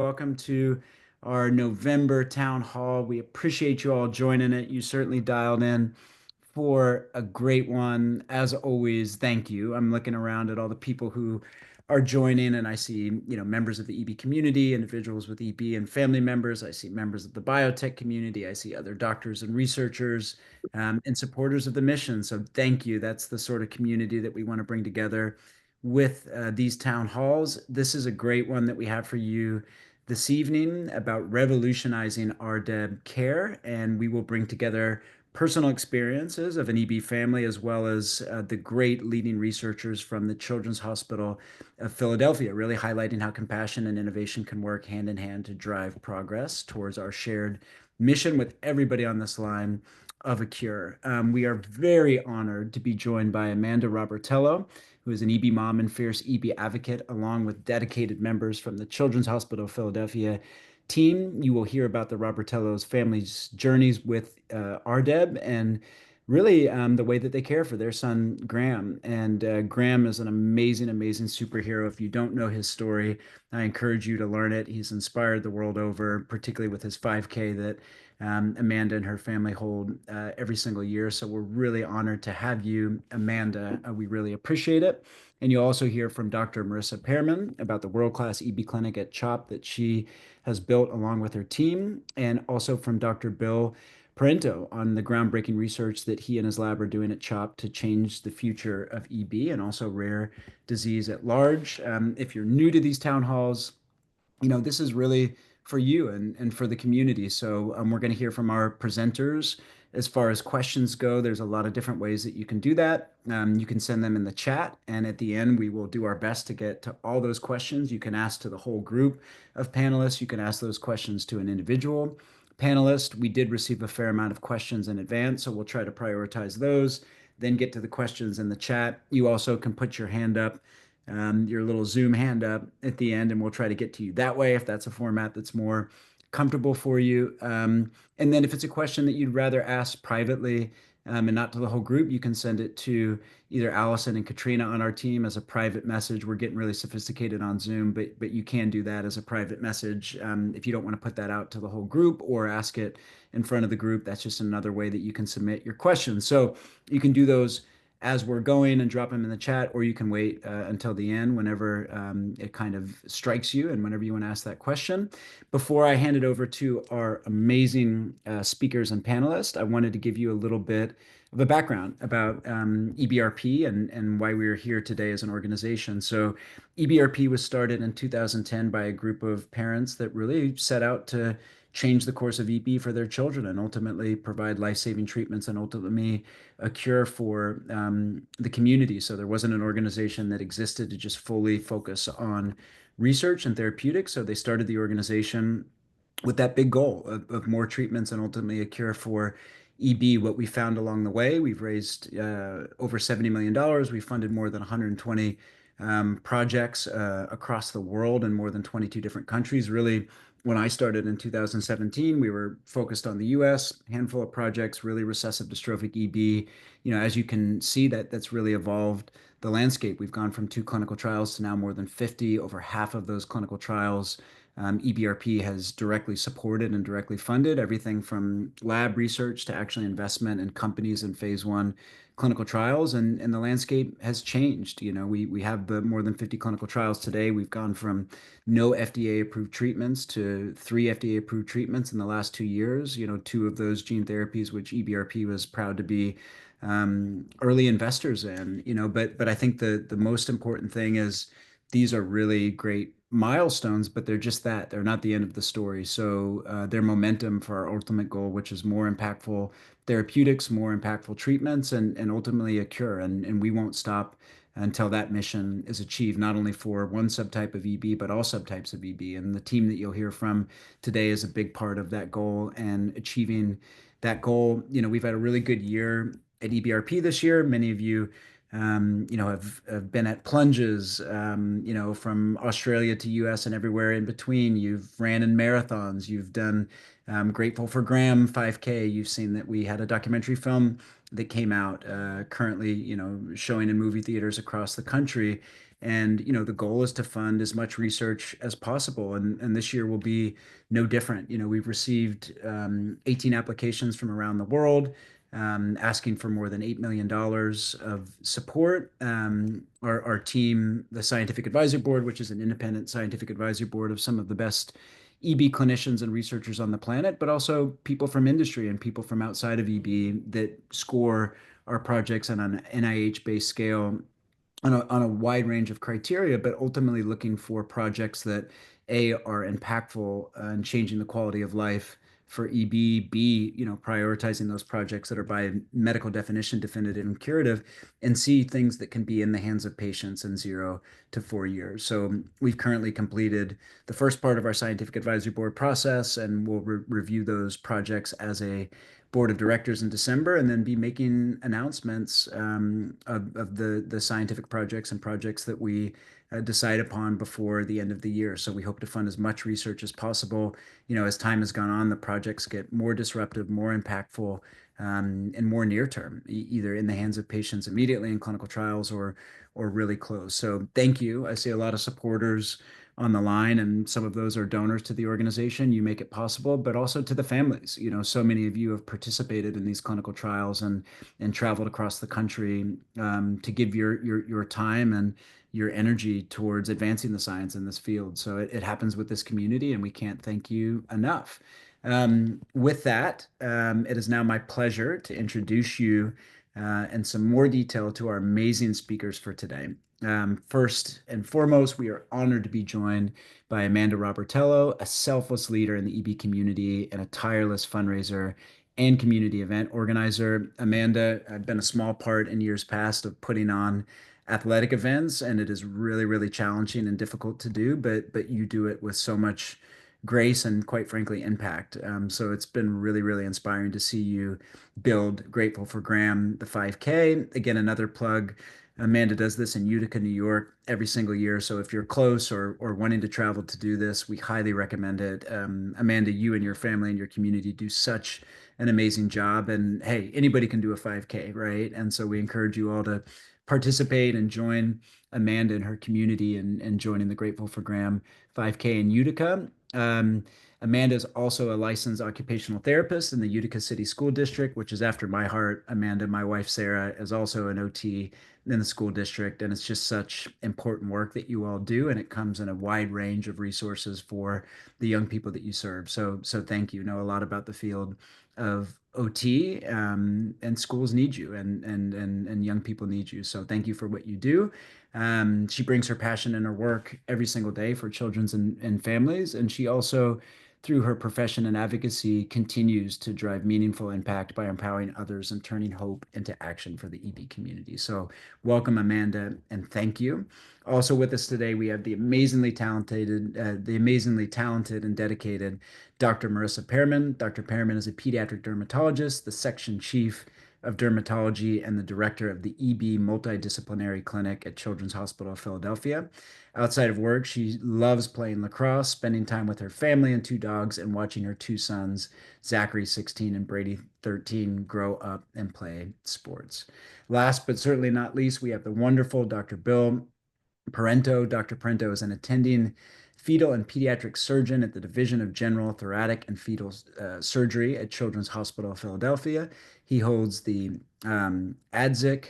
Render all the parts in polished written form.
Welcome to our November town hall. We appreciate you all joining it. You certainly dialed in for a great one. As always, thank you. I'm looking around at all the people who are joining, and I see, members of the EB community, individuals with EB and family members. I see members of the biotech community. I see other doctors and researchers, and supporters of the mission. So thank you. That's the sort of community that we want to bring together with these town halls. This is a great one that we have for you this evening about revolutionizing RDEB care, and we will bring together personal experiences of an EB family as well as the great leading researchers from the Children's Hospital of Philadelphia, really highlighting how compassion and innovation can work hand in hand to drive progress towards our shared mission with everybody on this line of a cure. We are very honored to be joined by Amanda Robertello, who is an EB mom and fierce EB advocate, along with dedicated members from the Children's Hospital of Philadelphia team. You will hear about the Robertello's family's journeys with RDEB and really the way that they care for their son, Graham. And Graham is an amazing, amazing superhero. If you don't know his story, I encourage you to learn it. He's inspired the world over, particularly with his 5K that Amanda and her family hold every single year. So we're really honored to have you, Amanda. We really appreciate it. And you'll also hear from Dr. Marissa Perman about the world-class EB clinic at CHOP that she has built along with her team, and also from Dr. Bill Peranteau on the groundbreaking research that he and his lab are doing at CHOP to change the future of EB and also rare disease at large. If you're new to these town halls, this is really for you and for the community. So we're going to hear from our presenters. As far as questions go, there's a lot of different ways that you can do that. You can send them in the chat, and at the end, we will do our best to get to all those questions. You can ask to the whole group of panelists. You can ask those questions to an individual panelist. We did receive a fair amount of questions in advance, so we'll try to prioritize those, then get to the questions in the chat. You also can put your hand up, your little Zoom hand up at the end, and we'll try to get to you that way if that's a format that's more comfortable for you. And then if it's a question that you'd rather ask privately and not to the whole group, you can send it to either Allison and Katrina on our team as a private message. We're getting really sophisticated on Zoom, but you can do that as a private message if you don't want to put that out to the whole group or ask it in front of the group. That's just another way that you can submit your questions. So you can do those as we're going and drop them in the chat, or you can wait until the end whenever it kind of strikes you and whenever you want to ask that question. Before I hand it over to our amazing speakers and panelists, I wanted to give you a little bit of a background about EBRP and why we're here today as an organization. So EBRP was started in 2010 by a group of parents that really set out to change the course of EB for their children and ultimately provide life-saving treatments and ultimately a cure for the community. So there wasn't an organization that existed to just fully focus on research and therapeutics. So they started the organization with that big goal of more treatments and ultimately a cure for EB. What we found along the way, we've raised over $70 million. We funded more than 120 projects across the world in more than 22 different countries. Really, when I started in 2017, we were focused on the US, handful of projects, really recessive dystrophic EB. As you can see, that's really evolved the landscape. We've gone from 2 clinical trials to now more than 50. Over half of those clinical trials, EBRP has directly supported and directly funded everything from lab research to actually investment in companies in phase 1 clinical trials, and the landscape has changed. We have the more than 50 clinical trials today. We've gone from no FDA approved treatments to 3 FDA approved treatments in the last 2 years. 2 of those gene therapies, which EBRP was proud to be early investors in. But I think the most important thing is these are really great milestones, but they're just that. They're not the end of the story. So they're momentum for our ultimate goal, which is more impactful therapeutics, more impactful treatments, and ultimately a cure. And we won't stop until that mission is achieved, not only for one subtype of EB, but all subtypes of EB. And the team that you'll hear from today is a big part of that goal and achieving that goal. We've had a really good year at EBRP this year. Many of you have been at plunges, from Australia to US and everywhere in between. You've ran in marathons. You've done Grateful for Graham 5K. You've seen that we had a documentary film that came out currently, showing in movie theaters across the country. And, the goal is to fund as much research as possible. And this year will be no different. We've received 18 applications from around the world, asking for more than $8 million of support. Our team, the Scientific Advisory Board, which is an independent scientific advisory board of some of the best EB clinicians and researchers on the planet, but also people from industry and people from outside of EB that score our projects on an NIH-based scale on a wide range of criteria, but ultimately looking for projects that A, are impactful and changing the quality of life for EB, B, prioritizing those projects that are by medical definition definitive and curative, and C, things that can be in the hands of patients in 0 to 4 years. So we've currently completed the first part of our scientific advisory board process, and we'll review those projects as a board of directors in December, and then be making announcements of the scientific projects and projects that we decide upon before the end of the year. So we hope to fund as much research as possible. As time has gone on, the projects get more disruptive, more impactful, and more near term, either in the hands of patients immediately in clinical trials or really close. So thank you. I see a lot of supporters on the line, and some of those are donors to the organization. You make it possible, but also to the families. So many of you have participated in these clinical trials and traveled across the country to give your time and your energy towards advancing the science in this field. So it happens with this community, and we can't thank you enough. With that, it is now my pleasure to introduce you in some more detail to our amazing speakers for today. First and foremost, we are honored to be joined by Amanda Robertello, a selfless leader in the EB community and a tireless fundraiser and community event organizer. Amanda, I've been a small part in years past of putting on athletic events, and it is really, really challenging and difficult to do, but you do it with so much grace and, quite frankly, impact. So it's been really, really inspiring to see you build Grateful for Graham, the 5K. Again, another plug. Amanda does this in Utica, New York, every single year. So if you're close or wanting to travel to do this, we highly recommend it. Amanda, you and your family and your community do such an amazing job. And hey, anybody can do a 5K, right? And so we encourage you all to participate and join Amanda and her community and joining the Grateful for Graham 5K in Utica. Amanda is also a licensed occupational therapist in the Utica City School District, which is after my heart. Amanda, my wife Sarah, is also an OT in the school district, and it's just such important work that you all do, and it comes in a wide range of resources for the young people that you serve. So thank you. Know a lot about the field of OT, and schools need you, and young people need you. So thank you for what you do. She brings her passion in her work every single day for children's and families, and she also, through her profession and advocacy, continues to drive meaningful impact by empowering others and turning hope into action for the EB community. So welcome, Amanda, and thank you. Also with us today, we have the amazingly talented and dedicated Dr. Marissa Perman. Dr. Perman is a pediatric dermatologist, the section chief of dermatology, and the director of the EB Multidisciplinary Clinic at Children's Hospital of Philadelphia. Outside of work, she loves playing lacrosse, spending time with her family and two dogs, and watching her two sons, Zachary, 16, and Brady, 13, grow up and play sports. Last but certainly not least, we have the wonderful Dr. Bill Peranteau. Dr. Peranteau is an attending fetal and pediatric surgeon at the Division of General Thoracic and Fetal Surgery at Children's Hospital of Philadelphia. He holds the ADZIC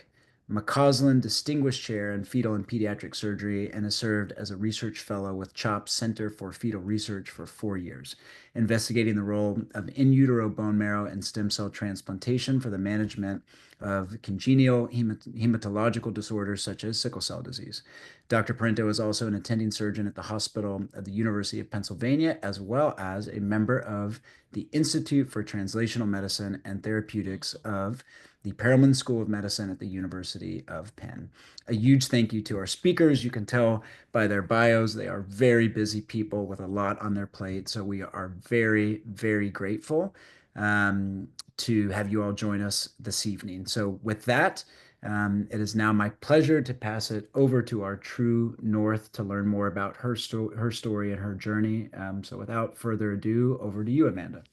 McCausland Distinguished Chair in Fetal and Pediatric Surgery, and has served as a research fellow with CHOP's Center for Fetal Research for 4 years, investigating the role of in utero bone marrow and stem cell transplantation for the management of congenital hematological disorders such as sickle cell disease. Dr. Peranteau is also an attending surgeon at the Hospital of the University of Pennsylvania, as well as a member of the Institute for Translational Medicine and Therapeutics of the Perelman School of Medicine at the University of Penn. A huge thank you to our speakers. You can tell by their bios, they are very busy people with a lot on their plate. So we are very, very grateful to have you all join us this evening. So with that, it is now my pleasure to pass it over to our true north to learn more about her story and her journey. So without further ado, over to you, Amanda.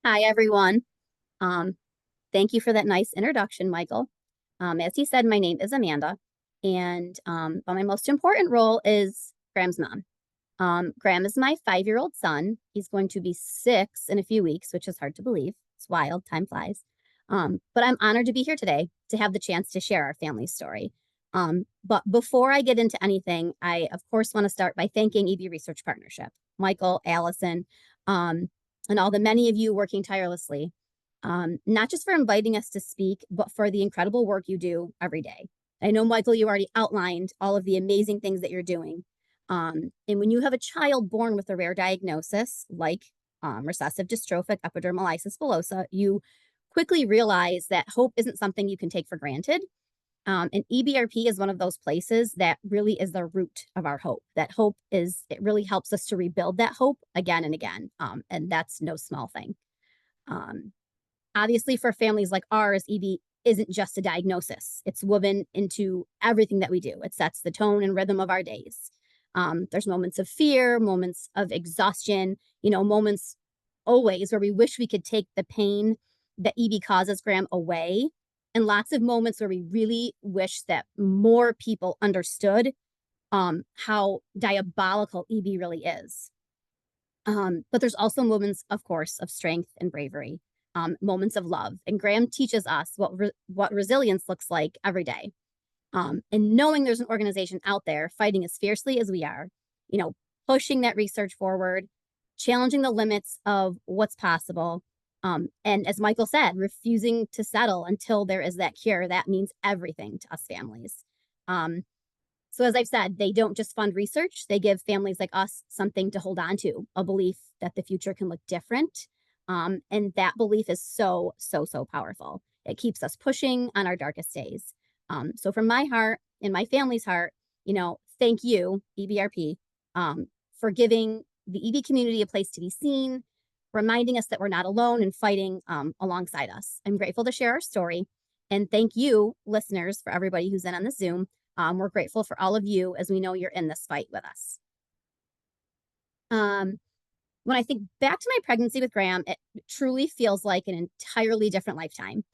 Hi, everyone. Thank you for that nice introduction, Michael. As he said, my name is Amanda. But my most important role is Graham's mom. Graham is my 5-year-old son. He's going to be 6 in a few weeks, which is hard to believe. It's wild, time flies. But I'm honored to be here today to have the chance to share our family story. But before I get into anything, I, of course, want to start by thanking EB Research Partnership, Michael, Allison, and all the many of you working tirelessly, not just for inviting us to speak, but for the incredible work you do every day. I know, Michael, you already outlined all of the amazing things that you're doing. And when you have a child born with a rare diagnosis like recessive dystrophic epidermolysis bullosa, you quickly realize that hope isn't something you can take for granted. And EBRP is one of those places that really is the root of our hope. That hope is, it really helps us to rebuild that hope again and again. And that's no small thing. Um, Obviously, for families like ours, EB isn't just a diagnosis. It's woven into everything that we do. It sets the tone and rhythm of our days. There's moments of fear, moments of exhaustion, moments always where we wish we could take the pain that EB causes Graham away, and lots of moments where we really wish that more people understood how diabolical EB really is. But there's also moments, of course, of strength and bravery, moments of love. And Graham teaches us what resilience looks like every day. And knowing there's an organization out there fighting as fiercely as we are, pushing that research forward, challenging the limits of what's possible. And as Michael said, refusing to settle until there is that cure. That means everything to us families. So as I've said, they don't just fund research, they give families like us something to hold on to, a belief that the future can look different. And that belief is so, so, so powerful. It keeps us pushing on our darkest days. So from my heart and my family's heart, thank you, EBRP, for giving the EB community a place to be seen, reminding us that we're not alone and fighting alongside us. I'm grateful to share our story. And thank you, listeners, for everybody who's in on this Zoom. We're grateful for all of you as we know you're in this fight with us. When I think back to my pregnancy with Graham, it truly feels like an entirely different lifetime.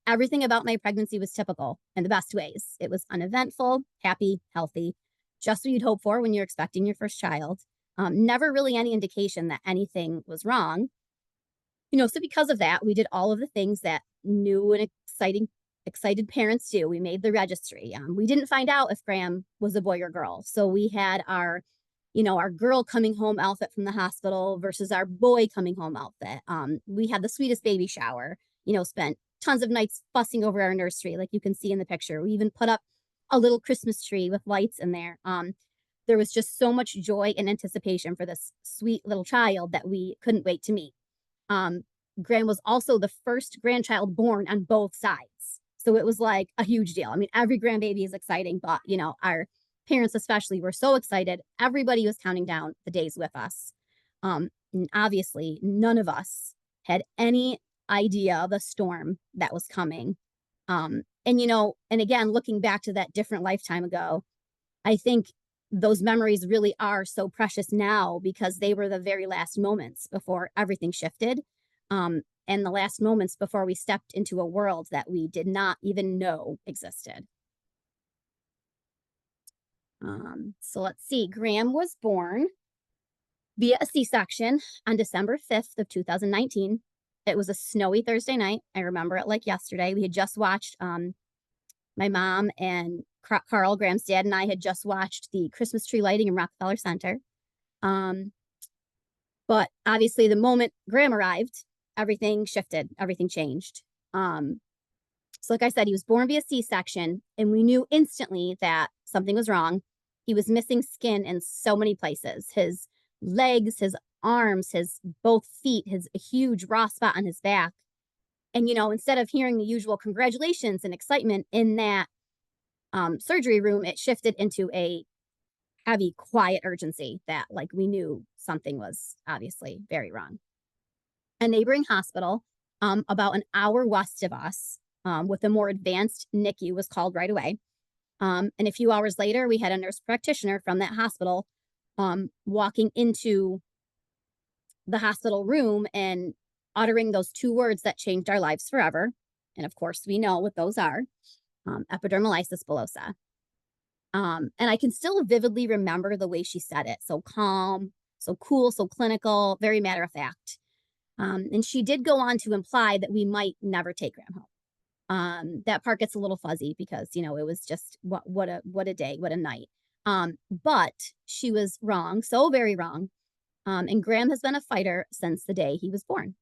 Everything about my pregnancy was typical in the best ways. It was uneventful, happy, healthy, just what you'd hope for when you're expecting your first child. Never really any indication that anything was wrong. So because of that, we did all of the things that new and excited parents do. We made the registry. We didn't find out if Graham was a boy or girl. So we had our girl coming home outfit from the hospital versus our boy coming home outfit. We had the sweetest baby shower, spent tons of nights fussing over our nursery, like you can see in the picture. We even put up a little Christmas tree with lights in there. There was just so much joy and anticipation for this sweet little child that we couldn't wait to meet. Graham was also the first grandchild born on both sides. So it was like a huge deal. I mean, every grandbaby is exciting, but our parents especially were so excited. Everybody was counting down the days with us. And obviously, none of us had any idea of the storm that was coming. And again, looking back to that different lifetime ago, I think those memories really are so precious now because they were the very last moments before everything shifted. And the last moments before we stepped into a world that we did not even know existed. So let's see, Graham was born via a C-section on December 5th of 2019. It was a snowy Thursday night. I remember it like yesterday. We had just watched, my mom and Carl, Graham's dad, and I had just watched the Christmas tree lighting in Rockefeller Center. But obviously the moment Graham arrived, everything shifted, everything changed. So like I said, he was born via C-section, and we knew instantly that something was wrong. He was missing skin in so many places. His legs, his arms, his both feet, his huge raw spot on his back. And, instead of hearing the usual congratulations and excitement in that surgery room, it shifted into a heavy, quiet urgency that we knew something was obviously very wrong. A neighboring hospital, about an hour west of us, with a more advanced NICU was called right away. And a few hours later, we had a nurse practitioner from that hospital walking into the hospital room and uttering those 2 words that changed our lives forever. And of course, we know what those are, epidermolysis bullosa. And I can still vividly remember the way she said it. So calm, so cool, so clinical, very matter of fact. And she did go on to imply that we might never take Graham home. That part gets a little fuzzy because, it was just what a day, what a night. But she was wrong, so very wrong. And Graham has been a fighter since the day he was born.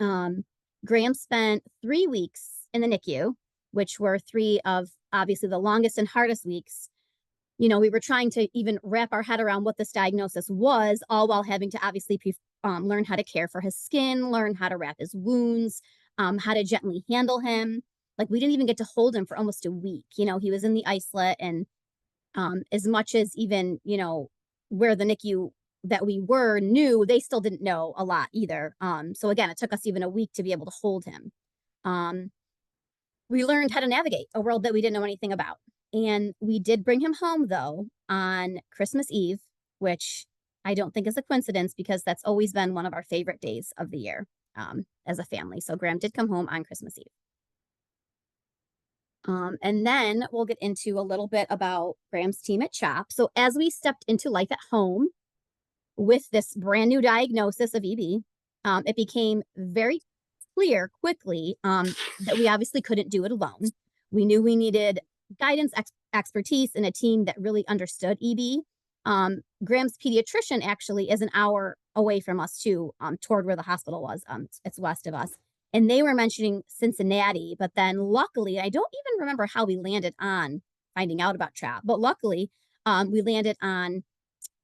Um, Graham spent 3 weeks in the NICU, which were three of obviously the longest and hardest weeks. We were trying to even wrap our head around what this diagnosis was, all while having to obviously learn how to care for his skin, learn how to wrap his wounds, how to gently handle him. Like we didn't even get to hold him for almost a week. He was in the isolate, and as much as even where the NICU that we were knew, they still didn't know a lot either. So again, it took us even a week to be able to hold him. Um, we learned how to navigate a world that we didn't know anything about. And we did bring him home, though, on Christmas Eve, which I don't think is a coincidence because that's always been one of our favorite days of the year as a family. So Graham did come home on Christmas Eve. And then we'll get into a little bit about Graham's team at CHOP. So as we stepped into life at home with this brand new diagnosis of EB, it became very clear quickly that we obviously couldn't do it alone. We knew we needed guidance, expertise, and a team that really understood EB. Graham's pediatrician actually is an hour away from us too, toward where the hospital was. It's west of us. And they were mentioning Cincinnati, but then luckily, I don't even remember how we landed on finding out about CHOP, but luckily, we landed on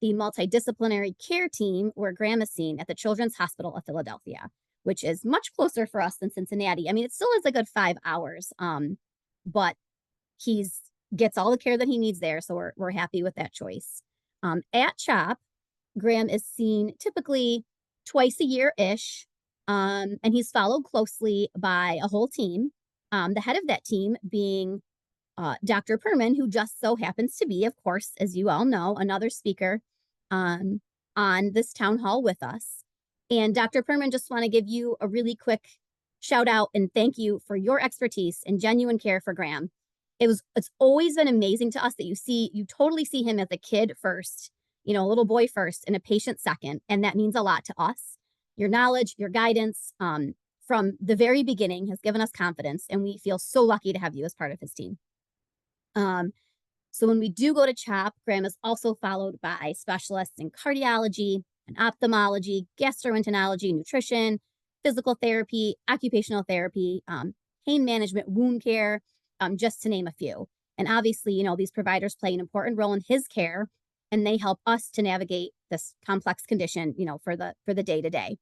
the multidisciplinary care team where Graham is seen at the Children's Hospital of Philadelphia, which is much closer for us than Cincinnati. I mean, it still is a good 5 hours, but he's gets all the care that he needs there, so we're happy with that choice. At CHOP, Graham is seen typically twice a year ish, and he's followed closely by a whole team. The head of that team being Dr. Perman, who just so happens to be, of course, as you all know, another speaker on this town hall with us. And Dr. Perman, just want to give you a really quick shout out and thank you for your expertise and genuine care for Graham. It's always been amazing to us that you totally see him as a kid first, a little boy first and a patient second. And that means a lot to us. Your knowledge, your guidance from the very beginning has given us confidence, and we feel so lucky to have you as part of his team. So when we do go to CHOP, Graham is also followed by specialists in cardiology and ophthalmology, gastroenterology, nutrition, physical therapy, occupational therapy, pain management, wound care, just to name a few. And obviously, these providers play an important role in his care, and they help us to navigate this complex condition, for the day to day.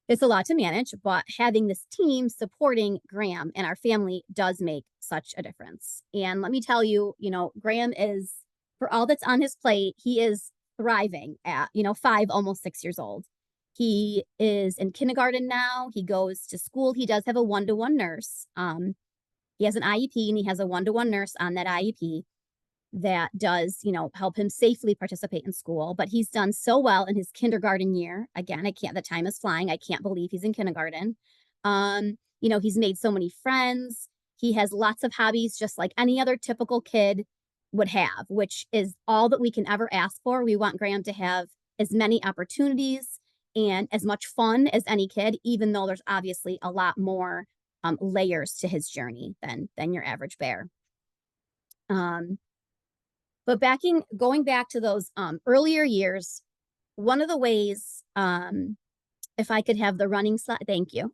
It's a lot to manage, but having this team supporting Graham and our family does make such a difference. And let me tell you, Graham is, for all that's on his plate, he is thriving at, 5, almost 6 years old. He is in kindergarten now. He goes to school. He does have a one-to-one nurse. He has an IEP, and he has a one-to-one nurse on that IEP that does, help him safely participate in school. But he's done so well in his kindergarten year. Again, the time is flying. I can't believe he's in kindergarten. He's made so many friends. He has lots of hobbies, just like any other typical kid would have, which is all that we can ever ask for. We want Graham to have as many opportunities and as much fun as any kid, even though there's obviously a lot more layers to his journey than your average bear. But going back to those earlier years, one of the ways, if I could have the running slide, thank you.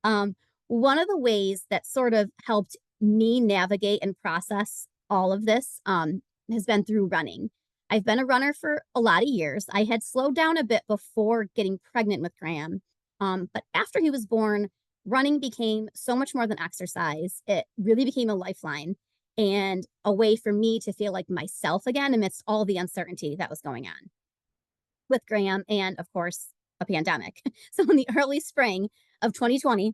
One of the ways that sort of helped me navigate and process all of this has been through running. I've been a runner for a lot of years. I had slowed down a bit before getting pregnant with Graham. But after he was born, running became so much more than exercise. It really became a lifeline and a way for me to feel like myself again amidst all the uncertainty that was going on with Graham and, of course, a pandemic. So in the early spring of 2020,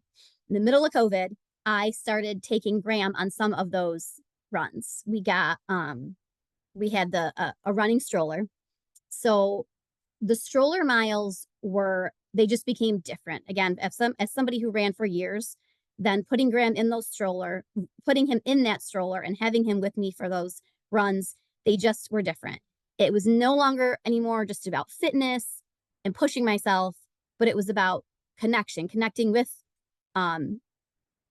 in the middle of COVID, I started taking Graham on some of those runs. We had a running stroller. So the stroller miles they just became different. Again, as somebody who ran for years, then putting Graham in those stroller, putting him in that stroller and having him with me for those runs, they just were different. It was no longer anymore just about fitness and pushing myself, but it was about connection, connecting um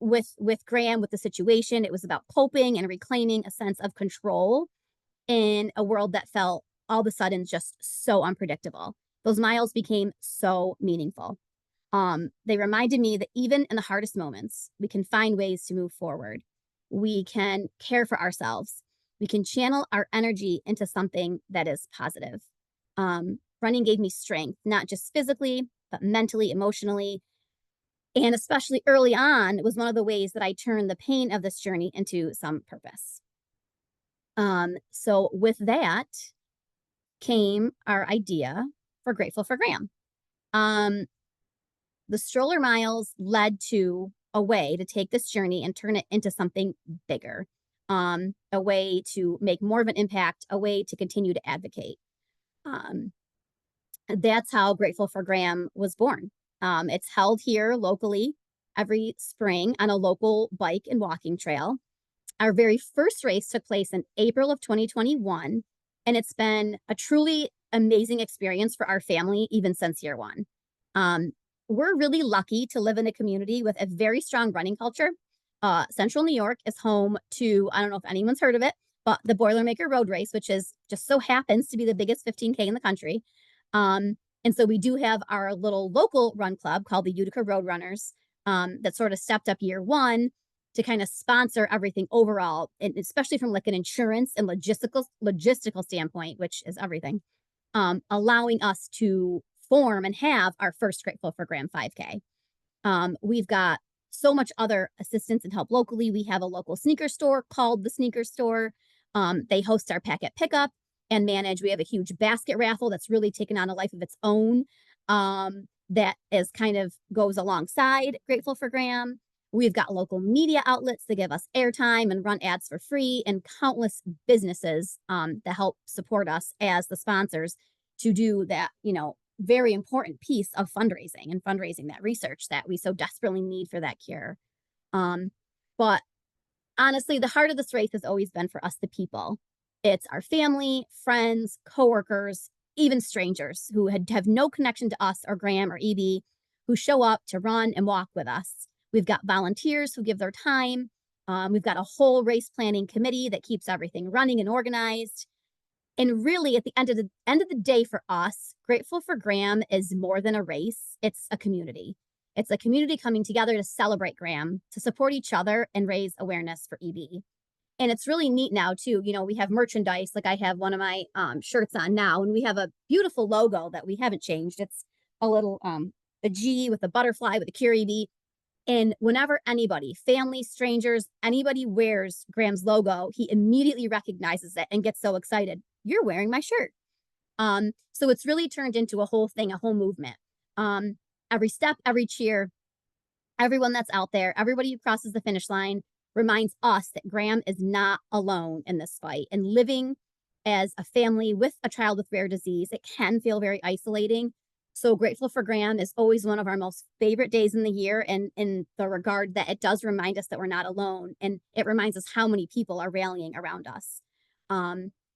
with Graham, with the situation. It was about coping and reclaiming a sense of control in a world that felt all of a sudden just so unpredictable. Those miles became so meaningful. They reminded me that even in the hardest moments, we can find ways to move forward. We can care for ourselves. We can channel our energy into something that is positive. Running gave me strength, not just physically, but mentally, emotionally. And especially early on, it was one of the ways that I turned the pain of this journey into some purpose. So with that came our idea for Grateful for Graham. Um, the stroller miles led to a way to take this journey and turn it into something bigger, a way to make more of an impact, a way to continue to advocate. Um, that's how Grateful for Graham was born. It's held here locally every spring on a local bike and walking trail. Our very first race took place in April of 2021, and it's been a truly amazing experience for our family, even since year one. We're really lucky to live in a community with a very strong running culture. Central New York is home to, I don't know if anyone's heard of it, but the Boilermaker Road Race, which is just so happens to be the biggest 15K in the country. And so we do have our little local run club called the Utica Road Runners that sort of stepped up year one to kind of sponsor everything overall, and especially from like an insurance and logistical standpoint, which is everything, allowing us to form and have our first Grateful for Graham 5K. We've got so much other assistance and help locally. We have a local sneaker store called the Sneaker Store. They host our packet pickup and manage. We have a huge basket raffle that's really taken on a life of its own. That is kind of goes alongside Grateful for Graham. We've got local media outlets that give us airtime and run ads for free, and countless businesses that help support us as the sponsors to do that, very important piece of fundraising that research that we so desperately need for that cure. But honestly, the heart of this race has always been for us, the people. It's our family, friends, coworkers, even strangers who have no connection to us or Graham or EB, who show up to run and walk with us. We've got volunteers who give their time. We've got a whole race planning committee that keeps everything running and organized. And really, at the end of the day, for us, Grateful for Graham is more than a race. It's a community. It's a community coming together to celebrate Graham, to support each other, and raise awareness for EB. And it's really neat now too. We have merchandise. Like I have one of my shirts on now, and we have a beautiful logo that we haven't changed. It's a little a G with a butterfly with a Cure EB. And whenever anybody, family, strangers, anybody wears Graham's logo, he immediately recognizes it and gets so excited. You're wearing my shirt. So it's really turned into a whole thing, a whole movement. Every step, every cheer, everyone that's out there, everybody who crosses the finish line reminds us that Graham is not alone in this fight. And living as a family with a child with rare disease, it can feel very isolating. So Grateful for Graham is always one of our most favorite days in the year, and in the regard that it does remind us that we're not alone, and it reminds us how many people are rallying around us.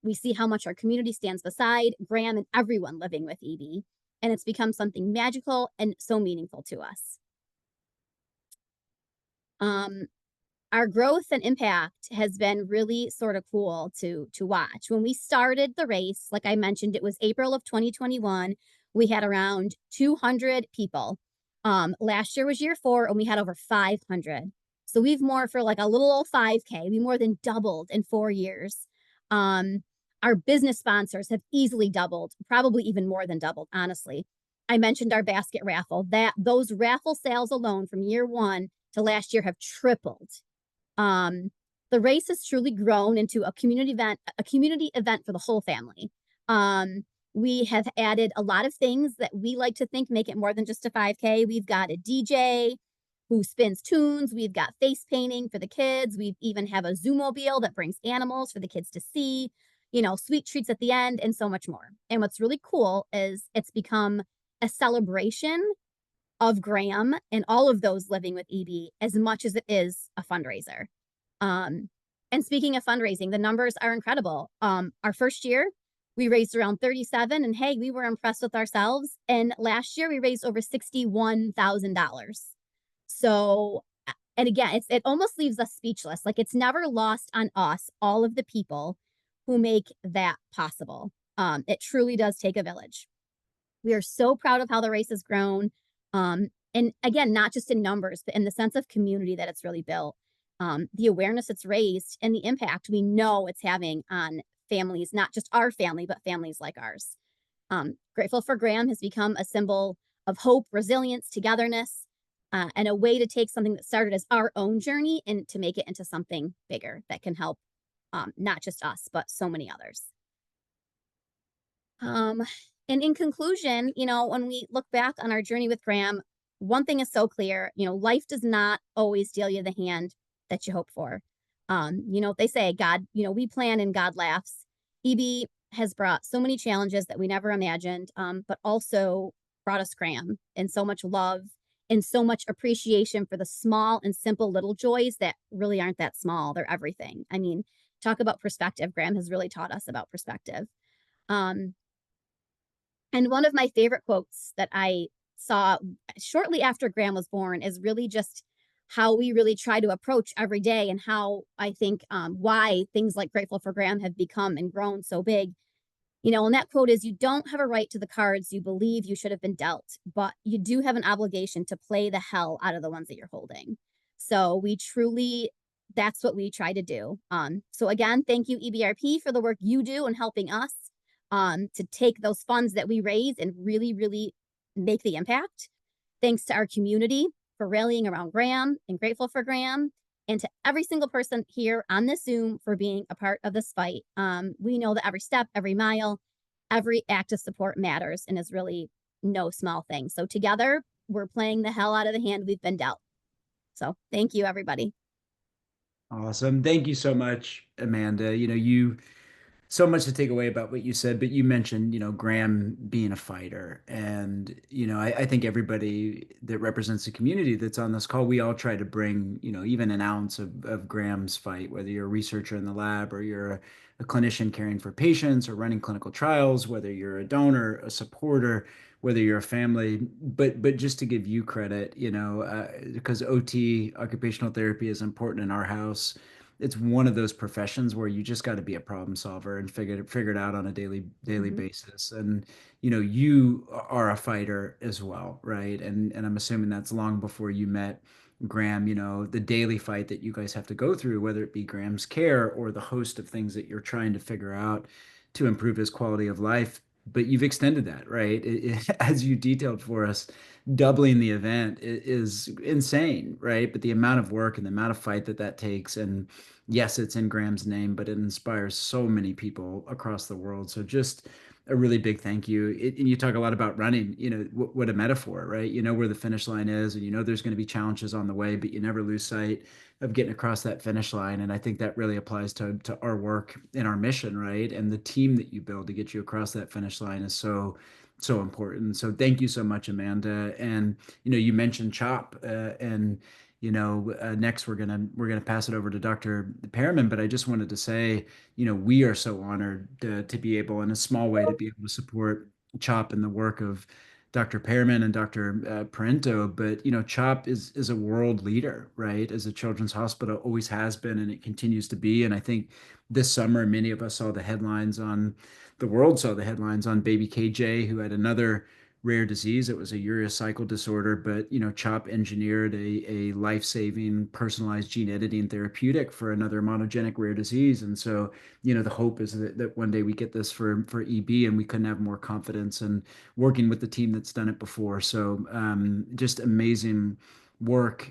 We see how much our community stands beside Graham and everyone living with EB, and it's become something magical and so meaningful to us. Our growth and impact has been really sort of cool to watch. When we started the race, like I mentioned, it was April of 2021. We had around 200 people. Last year was year 4, and we had over 500. So we've more for like a little old 5K. We more than doubled in 4 years. Our business sponsors have easily doubled, probably even more than doubled, honestly. I mentioned our basket raffle. Those raffle sales alone from year 1 to last year have tripled. The race has truly grown into a community event for the whole family. We have added a lot of things that we like to think make it more than just a 5K. We've got a DJ who spins tunes. We've got face painting for the kids. We even have a Zoomobile that brings animals for the kids to see, sweet treats at the end, and so much more. And what's really cool is it's become a celebration of Graham and all of those living with EB as much as it is a fundraiser. Um, and speaking of fundraising, the numbers are incredible. Our first year, we raised around 37, and hey, we were impressed with ourselves. And last year, we raised over $61,000. So, and again, it almost leaves us speechless. Like it's never lost on us, all of the people who make that possible. It truly does take a village. We are so proud of how the race has grown. And again, not just in numbers, but in the sense of community that it's really built. The awareness it's raised and the impact we know it's having on families, not just our family, but families like ours. Grateful for Graham has become a symbol of hope, resilience, togetherness, and a way to take something that started as our own journey and to make it into something bigger that can help not just us, but so many others. Um, and in conclusion, when we look back on our journey with Graham, one thing is so clear, life does not always deal you the hand that you hope for. They say God, we plan and God laughs. EB has brought so many challenges that we never imagined, but also brought us Graham and so much love and so much appreciation for the small and simple little joys that really aren't that small. They're everything. I mean, talk about perspective. Graham has really taught us about perspective. Um, and one of my favorite quotes that I saw shortly after Graham was born is really just how we really try to approach every day and how I think why things like Grateful for Graham have become and grown so big. And that quote is, you don't have a right to the cards you believe you should have been dealt, but you do have an obligation to play the hell out of the ones that you're holding. So we truly, that's what we try to do. So again, thank you, EBRP, for the work you do in helping us to take those funds that we raise and really, really make the impact. Thanks to our community for rallying around Graham and Grateful for Graham, and to every single person here on this Zoom for being a part of this fight. We know that every step, every mile, every act of support matters and is really no small thing. So together, we're playing the hell out of the hand we've been dealt. So thank you, everybody. Awesome. Thank you so much, Amanda. You so much to take away about what you said, but you mentioned, Graham being a fighter. And, I think everybody that represents the community that's on this call, we all try to bring, even an ounce of Graham's fight, whether you're a researcher in the lab or you're a clinician caring for patients or running clinical trials, whether you're a donor, a supporter, whether you're a family, but just to give you credit, because OT, occupational therapy, is important in our house. It's one of those professions where you just got to be a problem solver and figure it out on a daily Mhm. basis. And you are a fighter as well, right? And I'm assuming that's long before you met Graham. The daily fight that you guys have to go through, whether it be Graham's care or the host of things that you're trying to figure out to improve his quality of life. But you've extended that, right? As you detailed for us, doubling the event is insane, right? But the amount of work and the amount of fight that takes, and yes, it's in Graham's name, but it inspires so many people across the world. So just a really big thank you. And you talk a lot about running, what a metaphor, right? You know where the finish line is, and there's going to be challenges on the way, but you never lose sight of getting across that finish line. And I think that really applies to our work and our mission, right? And the team that you build to get you across that finish line is so important. So thank you so much, Amanda. And you mentioned CHOP, and next we're gonna pass it over to Dr. Perriman. But I just wanted to say, we are so honored to be able, in a small way, to be able to support CHOP and the work of Dr. Perriman and Dr. Peranteau. But CHOP is a world leader, right? As a children's hospital, always has been, and it continues to be. And I think this summer, many of us saw the headlines on the world saw the headlines on baby KJ, who had another rare disease. It was a urea cycle disorder, but CHOP engineered a life-saving personalized gene editing therapeutic for another monogenic rare disease. And so, the hope is that one day we get this for EB, and we couldn't have more confidence in working with the team that's done it before. So just amazing work,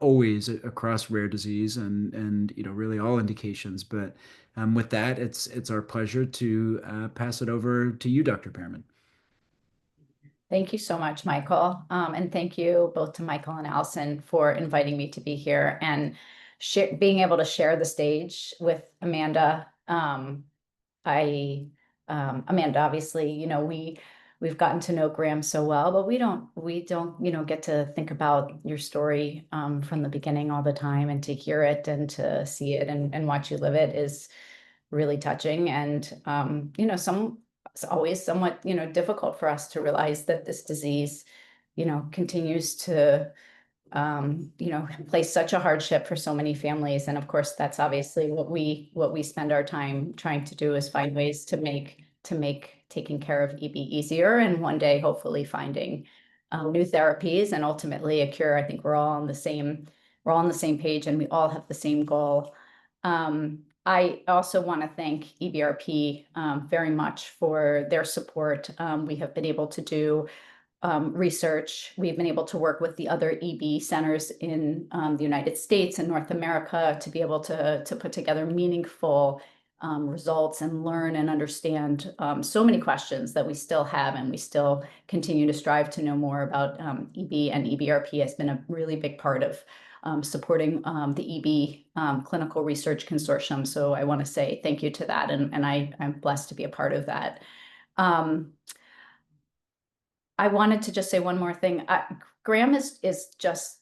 always across rare disease and really all indications. But with that, it's our pleasure to pass it over to you, Dr. Pearman. Thank you so much, Michael. And thank you both to Michael and Allison for inviting me to be here and being able to share the stage with Amanda. Amanda, obviously, we've gotten to know Graham so well, but we don't, get to think about your story from the beginning all the time, and to hear it and to see it and watch you live it is really touching. And, it's always somewhat, difficult for us to realize that this disease, continues to place such a hardship for so many families. And of course, that's obviously what we spend our time trying to do, is find ways to make taking care of EB easier, and one day hopefully finding new therapies and ultimately a cure. I think we're all on the same page, and we all have the same goal. I also want to thank EBRP very much for their support. We have been able to do research. We've been able to work with the other EB centers in the United States and North America to be able to put together meaningful results and learn and understand so many questions that we still have, and we still continue to strive to know more about EB. And EBRP has been a really big part of supporting the EB Clinical Research Consortium. So I want to say thank you to that, and I'm blessed to be a part of that. I wanted to just say one more thing. Graham is just,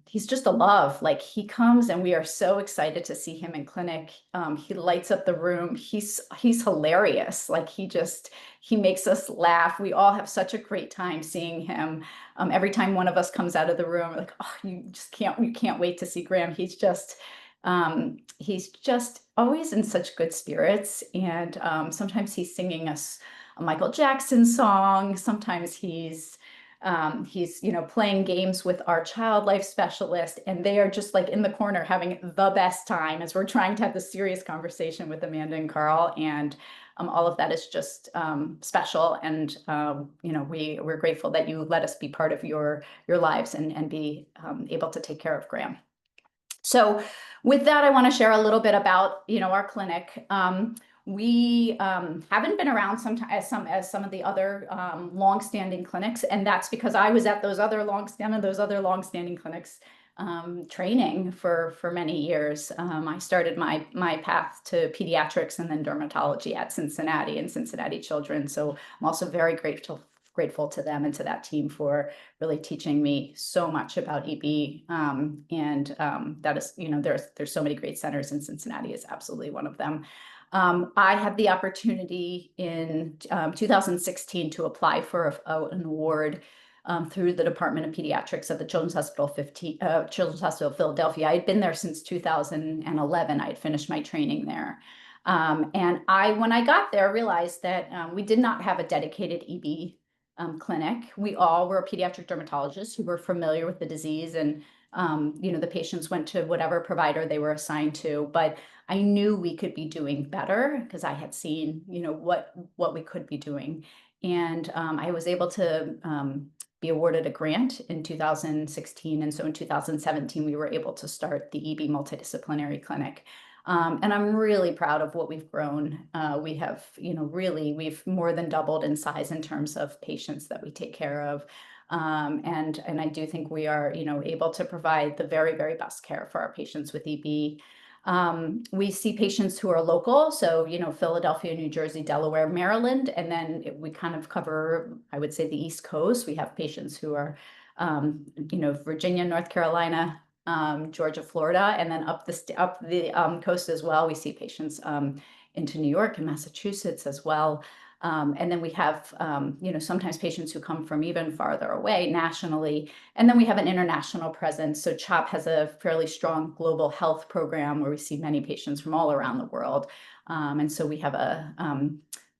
he's just a love. Like, he comes and we are so excited to see him in clinic. He lights up the room. He's hilarious. Like, he makes us laugh. We all have such a great time seeing him. Every time one of us comes out of the room, we're like, oh, you can't wait to see Graham. He's just always in such good spirits. And sometimes he's singing us a Michael Jackson song. Sometimes he's playing games with our child life specialist, and they are just like in the corner having the best time as we're trying to have this serious conversation with Amanda and Carl. And all of that is just special. And we're grateful that you let us be part of your lives and be able to take care of Graham. So with that, I want to share a little bit about our clinic. We haven't been around as some of the other longstanding clinics, and that's because I was at those other longstanding clinics training for many years. I started my path to pediatrics and then dermatology at Cincinnati and Cincinnati Children's. So I'm also very grateful to them and to that team for really teaching me so much about EB. That is, there's so many great centers, and Cincinnati is absolutely one of them. I had the opportunity in 2016 to apply for an award through the Department of Pediatrics at the Children's Hospital Philadelphia. I had been there since 2011. I had finished my training there. And when I got there, realized that we did not have a dedicated EB clinic. We all were pediatric dermatologists who were familiar with the disease, and the patients went to whatever provider they were assigned to. But I knew we could be doing better because I had seen, what we could be doing. And I was able to be awarded a grant in 2016. And so in 2017, we were able to start the EB Multidisciplinary Clinic. And I'm really proud of what we've grown. We have, we've more than doubled in size in terms of patients that we take care of. And I do think we are, able to provide the very, very best care for our patients with EB. We see patients who are local, so, Philadelphia, New Jersey, Delaware, Maryland, and then we kind of cover, I would say, the East Coast. We have patients who are, Virginia, North Carolina, Georgia, Florida, and then up the coast as well. We see patients into New York and Massachusetts as well. And then we have, sometimes patients who come from even farther away nationally. And then we have an international presence. So CHOP has a fairly strong global health program where we see many patients from all around the world. And so we have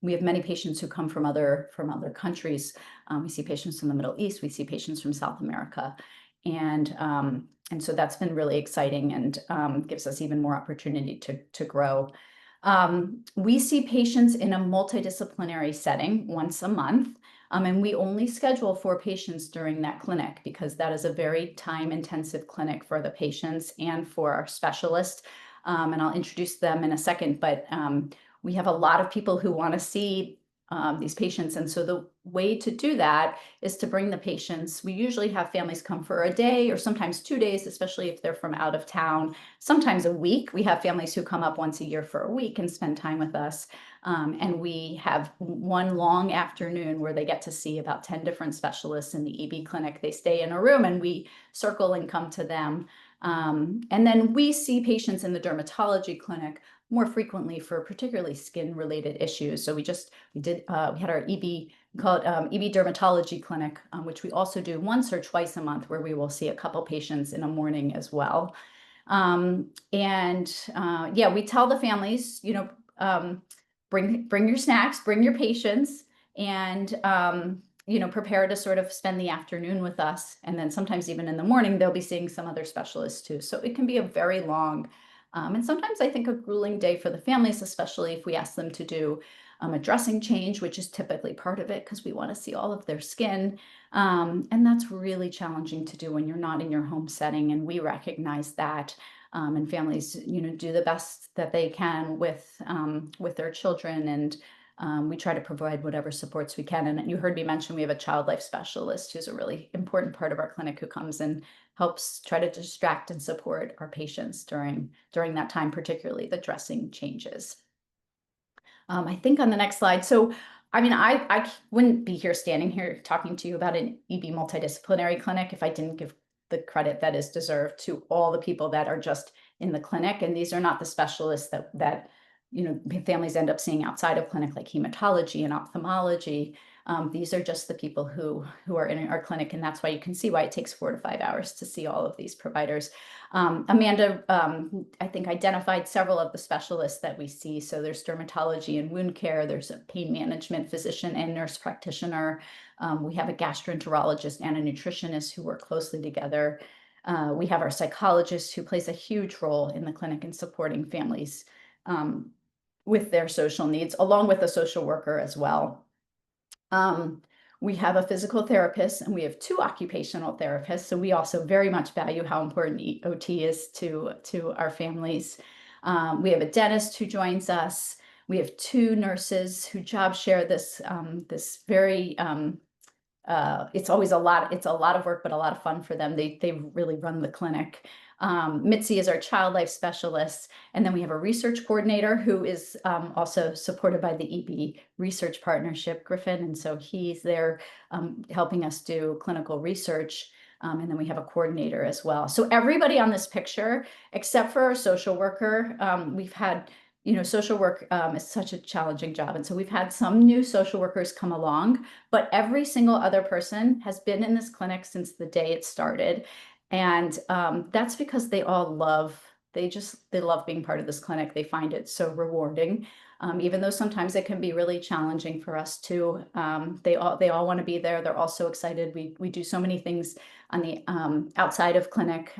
many patients who come from other countries. We see patients from the Middle East. We see patients from South America. And so that's been really exciting and gives us even more opportunity to grow. We see patients in a multidisciplinary setting once a month, and we only schedule 4 patients during that clinic because that is a very time-intensive clinic for the patients and for our specialists. And I'll introduce them in a second, but we have a lot of people who want to see these patients. And so the way to do that is to bring the patients. We usually have families come for a day or sometimes 2 days, especially if they're from out of town, sometimes a week. We have families who come up once a year for a week and spend time with us. And we have one long afternoon where they get to see about 10 different specialists in the EB clinic. They stay in a room and we circle and come to them. And then we see patients in the dermatology clinic more frequently for particularly skin related issues. So we had our EB, called EB dermatology clinic, which we also do once or twice a month, where we will see a couple patients in a morning as well. Yeah, we tell the families, bring your snacks, bring your patients, and prepare to sort of spend the afternoon with us. And then sometimes even in the morning, they'll be seeing some other specialists too. So it can be a very long, and sometimes I think a grueling day for the families, especially if we ask them to do a dressing change, which is typically part of it because we want to see all of their skin. And that's really challenging to do when you're not in your home setting. And we recognize that. And families, do the best that they can with their children. And we try to provide whatever supports we can. And you heard me mention we have a child life specialist who's a really important part of our clinic, who comes and helps try to distract and support our patients during that time, particularly the dressing changes. I think on the next slide. So, I mean, I wouldn't be here standing here talking to you about an EB multidisciplinary clinic if I didn't give the credit that is deserved to all the people that are just in the clinic. And these are not the specialists that families end up seeing outside of clinic, like hematology and ophthalmology. These are just the people who are in our clinic, and that's why you can see why it takes 4 to 5 hours to see all of these providers. Amanda, I think, identified several of the specialists that we see. So there's dermatology and wound care, there's a pain management physician and nurse practitioner. We have a gastroenterologist and a nutritionist who work closely together. We have our psychologist, who plays a huge role in the clinic in supporting families with their social needs, along with a social worker as well. We have a physical therapist and we have 2 occupational therapists. So we also very much value how important OT is to our families. We have a dentist who joins us. We have 2 nurses who job share this very it's always a lot of work, but a lot of fun for them. They really run the clinic. Mitzi is our child life specialist. And then we have a research coordinator who is also supported by the EB Research Partnership, Griffin. And so he's there helping us do clinical research. And then we have a coordinator as well. So everybody on this picture, except for our social worker, we've had, social work is such a challenging job. And so we've had some new social workers come along, but every single other person has been in this clinic since the day it started. And that's because they love being part of this clinic. They find it so rewarding, even though sometimes it can be really challenging for us too. They all want to be there. They're all so excited. We do so many things on the outside of clinic.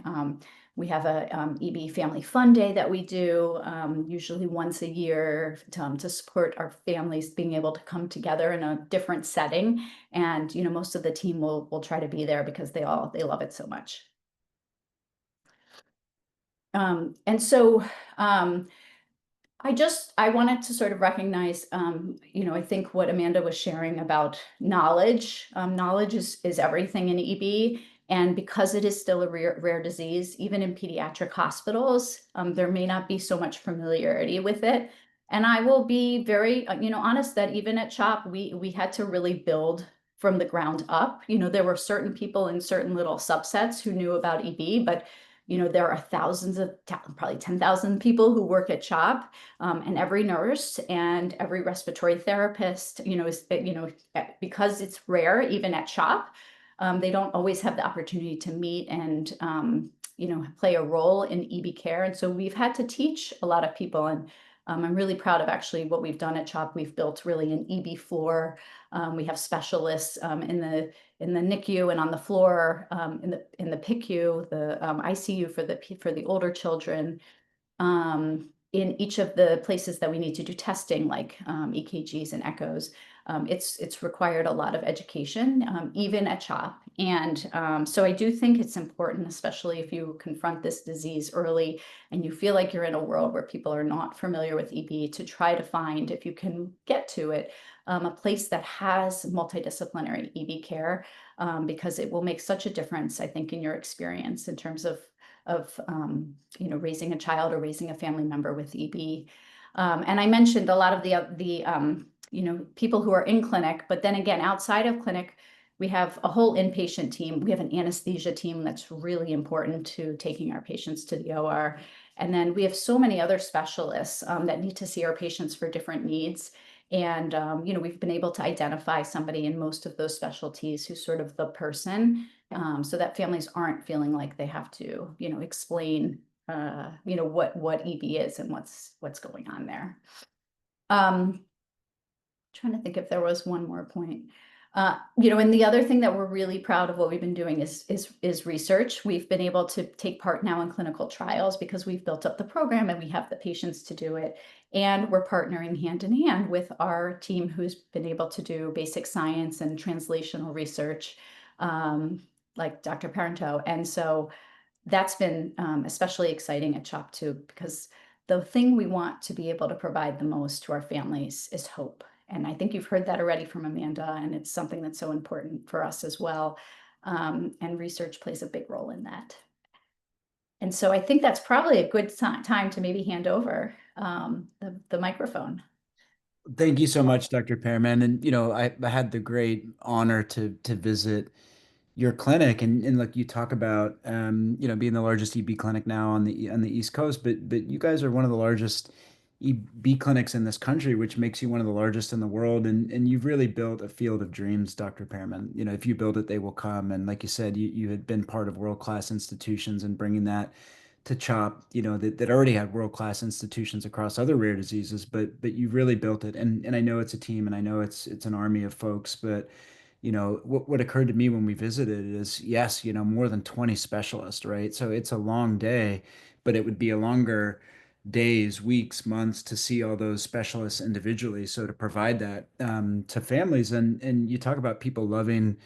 We have a EB Family Fun Day that we do usually once a year to support our families being able to come together in a different setting. And most of the team will try to be there because they love it so much. And so I wanted to sort of recognize, I think what Amanda was sharing about knowledge. Knowledge is everything in EB. And because it is still a rare disease, even in pediatric hospitals, there may not be so much familiarity with it. And I will be very, honest that even at CHOP, we had to really build from the ground up. There were certain people in certain little subsets who knew about EB, but there are thousands of, probably 10,000 people who work at CHOP, and every nurse and every respiratory therapist, because it's rare, even at CHOP, they don't always have the opportunity to meet and, play a role in EB care. And so we've had to teach a lot of people. And I'm really proud of actually what we've done at CHOP. We've built really an EB floor. We have specialists in the NICU and on the floor, in the PICU, the ICU for the older children, in each of the places that we need to do testing, like EKGs and echoes. It's required a lot of education, even at CHOP. And so I do think it's important, especially if you confront this disease early and you feel like you're in a world where people are not familiar with EB, to try to find, if you can get to it, a place that has multidisciplinary EB care, because it will make such a difference, I think, in your experience in terms of raising a child or raising a family member with EB. And I mentioned a lot of the people who are in clinic, but then again, outside of clinic, we have a whole inpatient team. We have an anesthesia team that's really important to taking our patients to the OR. And then we have so many other specialists that need to see our patients for different needs. And we've been able to identify somebody in most of those specialties who's sort of the person, so that families aren't feeling like they have to, explain, what EB is and what's going on there. Trying to think if there was one more point. And the other thing that we're really proud of what we've been doing is research. We've been able to take part now in clinical trials because we've built up the program and we have the patients to do it. And we're partnering hand in hand with our team who's been able to do basic science and translational research, like Dr. Peranteau. And so that's been especially exciting at CHOP too, because the thing we want to be able to provide the most to our families is hope. And I think you've heard that already from Amanda, and it's something that's so important for us as well. And research plays a big role in that. And so I think that's probably a good time to maybe hand over the microphone. Thank you so much, Dr. Pearman. And I had the great honor to visit your clinic, and like you talk about being the largest EB clinic now on the East Coast, but you guys are one of the largest EB clinics in this country, which makes you one of the largest in the world. And you've really built a field of dreams, Dr. Pearman. If you build it, they will come. And like you said, you had been part of world-class institutions and bringing that to CHOP, that already had world-class institutions across other rare diseases, but you really built it. And I know it's a team, and I know it's an army of folks, but what occurred to me when we visited is, yes, more than 20 specialists, right? So it's a long day, but it would be a longer days, weeks, months to see all those specialists individually. So to provide that to families, and you talk about people loving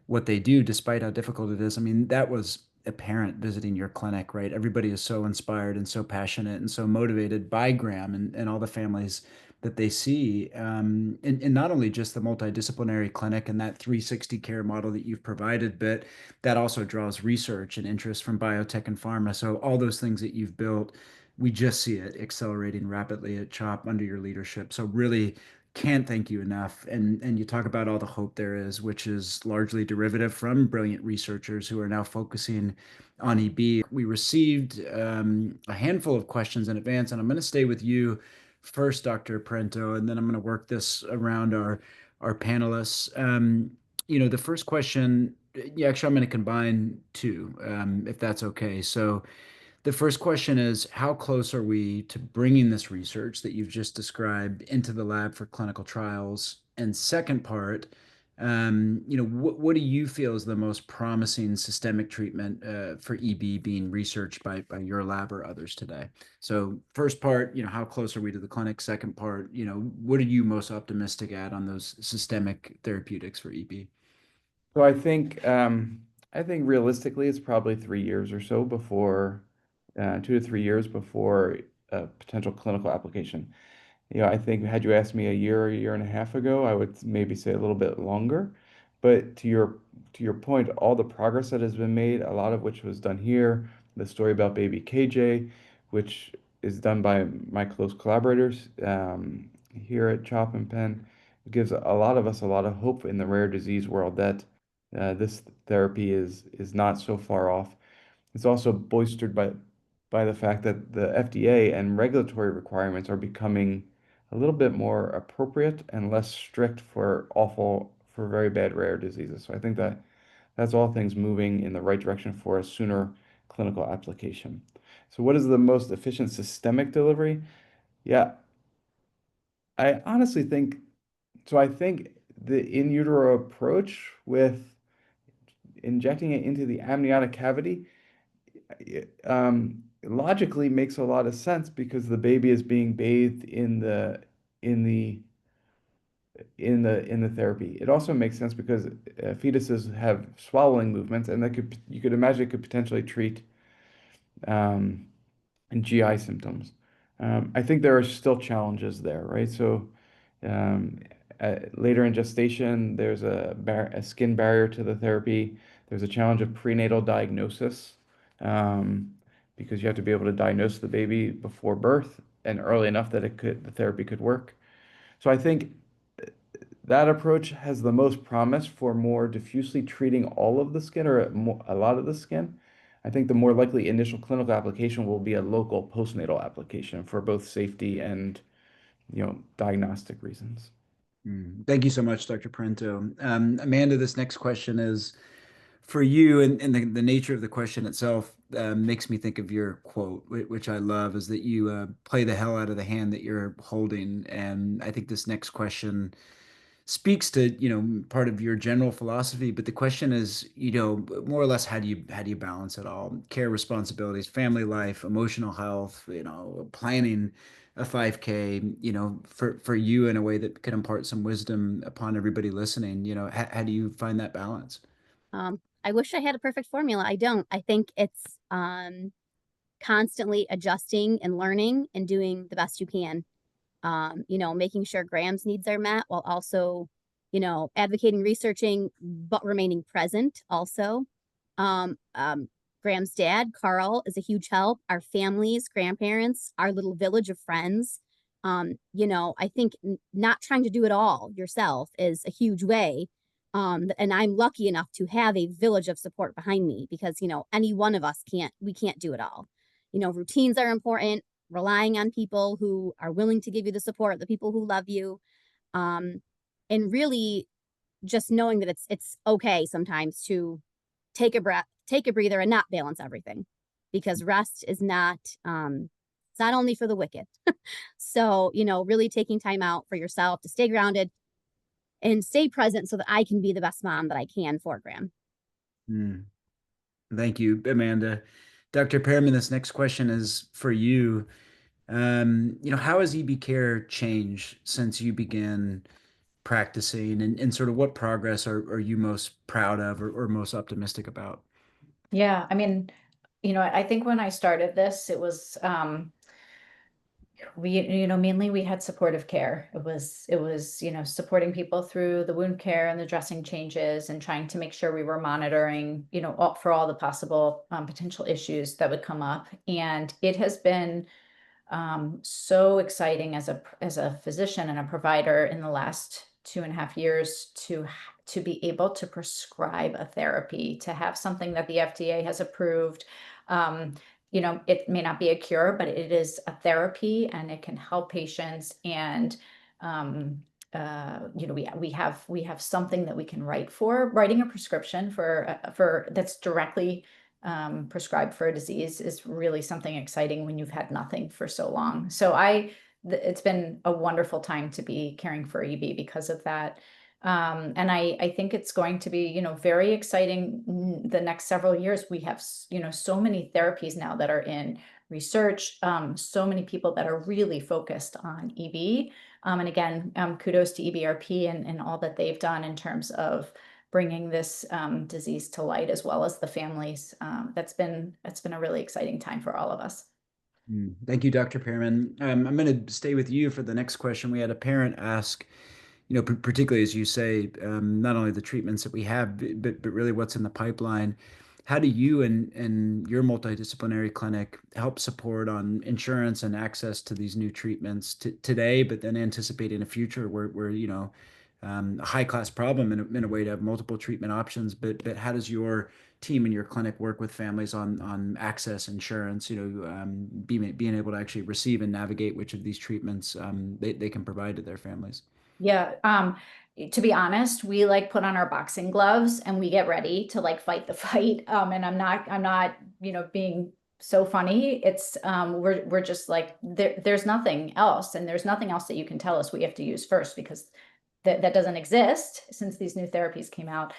what they do despite how difficult it is. I mean, that was apparent visiting your clinic, right? Everybody is so inspired and so passionate and so motivated by Graham and all the families that they see. And not only just the multidisciplinary clinic and that 360 care model that you've provided, but that also draws research and interest from biotech and pharma. So all those things that you've built, we just see it accelerating rapidly at CHOP under your leadership. So really can't thank you enough. And you talk about all the hope there is, which is largely derivative from brilliant researchers who are now focusing on EB. We received a handful of questions in advance, and I'm going to stay with you first, Dr. Peranteau, and then I'm going to work this around our panelists. The first question, yeah, actually, I'm going to combine two, if that's okay. So the first question is, how close are we to bringing this research that you've just described into the lab for clinical trials? And second part, what do you feel is the most promising systemic treatment for EB being researched by your lab or others today? So first part, how close are we to the clinic? Second part, what are you most optimistic at on those systemic therapeutics for EB? So I think realistically it's probably 3 years or so before 2 to 3 years before a potential clinical application. I think had you asked me a year and a half ago, I would maybe say a little bit longer. But to your point, all the progress that has been made, a lot of which was done here, the story about baby KJ, which is done by my close collaborators here at CHOP and Penn, gives a lot of us a lot of hope in the rare disease world that this therapy is not so far off. It's also bolstered by the fact that the FDA and regulatory requirements are becoming a little bit more appropriate and less strict for very bad rare diseases. So I think that that's all things moving in the right direction for a sooner clinical application. So what is the most efficient systemic delivery? Yeah, I honestly think so. I think the in utero approach with injecting it into the amniotic cavity logically makes a lot of sense because the baby is being bathed in the in the therapy. It also makes sense because fetuses have swallowing movements, and that you could imagine it could potentially treat um, GI symptoms. I think there are still challenges there, right? So, um, later in gestation, there's a skin barrier to the therapy. There's a challenge of prenatal diagnosis, um, because you have to be able to diagnose the baby before birth and early enough that the therapy could work. So I think that approach has the most promise for more diffusely treating all of the skin or a lot of the skin. I think the more likely initial clinical application will be a local postnatal application for both safety and, diagnostic reasons. Thank you so much, Dr. Peranteau. Amanda, this next question is for you, and the nature of the question itself makes me think of your quote, which I love, is that you play the hell out of the hand that you're holding. And I think this next question speaks to, part of your general philosophy, but the question is, more or less, how do you balance it all? Care responsibilities, family life, emotional health, planning a 5K, for you in a way that can impart some wisdom upon everybody listening. How do you find that balance? I wish I had a perfect formula. I don't. I think it's constantly adjusting and learning and doing the best you can. Making sure Graham's needs are met while also, advocating, researching, but remaining present also. Um, um, Graham's dad, Carl, is a huge help. Our families, grandparents, our little village of friends. I think not trying to do it all yourself is a huge way. And I'm lucky enough to have a village of support behind me because, any one of us we can't do it all. Routines are important, relying on people who are willing to give you the support, the people who love you, um, and really just knowing that it's okay sometimes to take a breath, take a breather, and not balance everything, because rest is not it's not only for the wicked. So really taking time out for yourself to stay grounded and stay present so that I can be the best mom that I can for Graham. Mm, Thank you, Amanda. Dr. Perriman, this next question is for you. How has EB care changed since you began practicing, and sort of what progress are you most proud of, or most optimistic about? Yeah, I mean, I think when I started this, it was mainly we had supportive care. It was supporting people through the wound care and the dressing changes and trying to make sure we were monitoring, for all the possible potential issues that would come up. And it has been so exciting as a physician and a provider in the last 2.5 years to be able to prescribe a therapy, to have something that the FDA has approved. Um, it may not be a cure, but it is a therapy and it can help patients. And um, we have something that we can write for. Writing a prescription for that's directly prescribed for a disease is really something exciting when you've had nothing for so long. So it's been a wonderful time to be caring for EB because of that. And I think it's going to be, very exciting the next several years. We have, so many therapies now that are in research, so many people that are really focused on EB. And again, kudos to EBRP and all that they've done in terms of bringing this disease to light, as well as the families. That's been a really exciting time for all of us. Thank you, Dr. Pearman. I'm going to stay with you for the next question. We had a parent ask, particularly as you say, not only the treatments that we have, but really what's in the pipeline. How do you and your multidisciplinary clinic help support on insurance and access to these new treatments today, but then anticipating a future where a high class problem in a way to have multiple treatment options, but how does your team and your clinic work with families on access, insurance, being able to actually receive and navigate which of these treatments they can provide to their families? Yeah. To be honest, we like put on our boxing gloves and we get ready to like fight the fight. And I'm not, being so funny. It's we're just like there's nothing else, and there's nothing else that you can tell us we have to use first, because that doesn't exist since these new therapies came out.